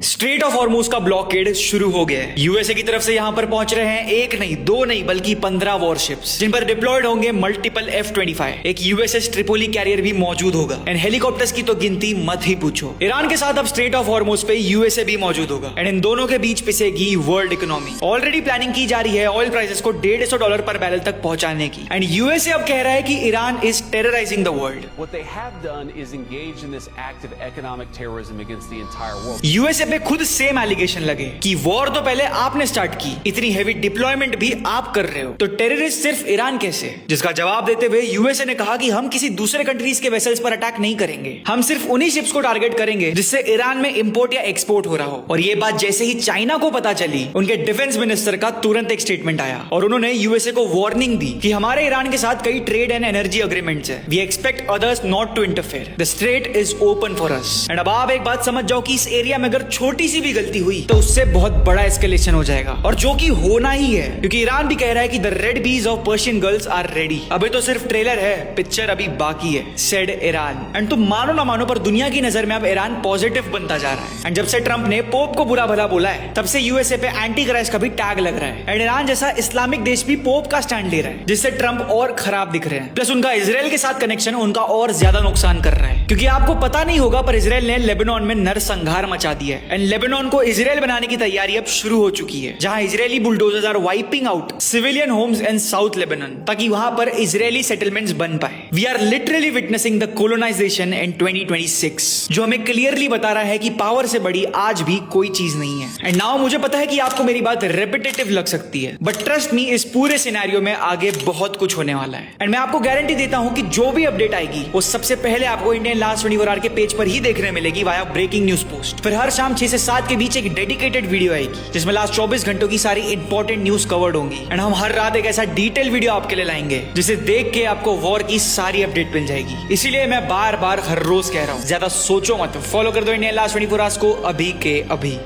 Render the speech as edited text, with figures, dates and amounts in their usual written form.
Straight of Hormuz का blockade शुरू हो गया है। यूएसए की तरफ से यहां पर पहुंच रहे हैं एक नहीं, दो नहीं, बल्कि 15 वॉरशिप्स, जिन पर डिप्लॉयड होंगे मल्टीपल F-25। एक यूएसएस ट्रिपोली कैरियर भी मौजूद होगा एंड हेलीकॉप्टर्स की तो गिनती मत ही पूछो। ईरान के साथ अब स्ट्रेट ऑफ हॉर्मुज पे यूएसए भी मौजूद होगा एंड इन दोनों के बीच पिसेगी वर्ल्ड इकोनॉमी। ऑलरेडी प्लानिंग की जा रही है ऑयल प्राइसेस को $150 पर बैरल तक पहुंचाने की एंड यूएसए अब कह रहा है कि Iran is terrorising the world. What they have done is engage in this act of economic terrorism against the entire world. USA पे खुद सेम एलिगेशन लगे कि वॉर तो पहले आपने स्टार्ट की, इतनी हेवी डिप्लॉयमेंट भी आप कर रहे हो, तो टेररिस्ट सिर्फ ईरान कैसे? जिसका जवाब देते हुए यूएसए ने कहा कि हम किसी दूसरे कंट्रीज के वेसल्स पर अटैक नहीं करेंगे, हम सिर्फ उन्हीं शिप्स को टारगेट करेंगे जिससे ईरान में इंपोर्ट या एक्सपोर्ट हो रहा हो। और ये बात जैसे ही चाइना को पता चली, उनके डिफेंस मिनिस्टर का तुरंत एक स्टेटमेंट आया और उन्होंने यूएसए को वार्निंग दी कि हमारे ईरान के साथ कई ट्रेड एंड एनर्जी अग्रीमेंट्स है, we expect others not to interfere, the strait is open for us. And अब आप एक बात समझ जाओ कि इस एरिया में अगर छोटी सी भी गलती हुई तो उससे बहुत बड़ा एस्केलेशन हो जाएगा, और जो कि होना ही है, क्योंकि ईरान भी कह रहा है कि the red bees of Persian girls are ready. अभी तो सिर्फ ट्रेलर है, पिक्चर अभी बाकी है, सेड ईरान। एंड तुम मानो ना मानो पर दुनिया की नजर में अब ईरान पॉजिटिव बनता जा रहा है। एंड जब से ट्रंप ने पोप को बुरा भला बोला है, तब से यूएसए पे एंटी क्राइस्ट का भी टैग लग रहा है। एंड ईरान जैसा इस्लामिक देश भी पोप का स्टैंड ले रहा है, जिससे ट्रंप और खराब दिख रहे हैं। प्लस उनका इजराइल के साथ कनेक्शन उनका और ज्यादा नुकसान कर रहा है, क्योंकि आपको पता नहीं होगा पर इजराइल ने लेबनान में नरसंहार मचा दिया है एंड लेबनान को इजराइल बनाने की तैयारी अब शुरू हो चुकी है, जहां Israeli bulldozers are wiping out civilian homes in south Lebanon, ताकि वहां पर इजरायली सेटलमेंट्स बन पाए। We are literally witnessing the colonisation in 2026, जो हमें क्लियरली बता रहा है कि पावर से बड़ी आज भी कोई चीज नहीं है। एंड नाउ मुझे पता है कि आपको मेरी बात रेपिटेटिव लग सकती है, बट ट्रस्ट मी, इस पूरे सिनेरियो में आगे बहुत कुछ होने वाला है। एंड मैं आपको गारंटी देता हूं कि जो भी अपडेट आएगी वो सबसे पहले आपको इंडियन लास्ट 24 आवर के पेज पर ही देखने मिलेगी वाया ब्रेकिंग न्यूज पोस्ट। फिर हर शाम 6 से 7 के बीच एक डेडिकेटेड वीडियो आएगी जिसमें लास्ट 24 घंटों की सारी इंपॉर्टेंट न्यूज कवर्ड होंगी एंड हम हर रात एक ऐसा डिटेल वीडियो आपके लिए लाएंगे जिसे देख के आपको वॉर की सारी अपडेट मिल जाएगी। इसीलिए मैं बार बार हर रोज कह रहा हूं, ज्यादा सोचो मत, फॉलो कर दो इंडियन लास्ट 24 आवर्स को अभी के अभी।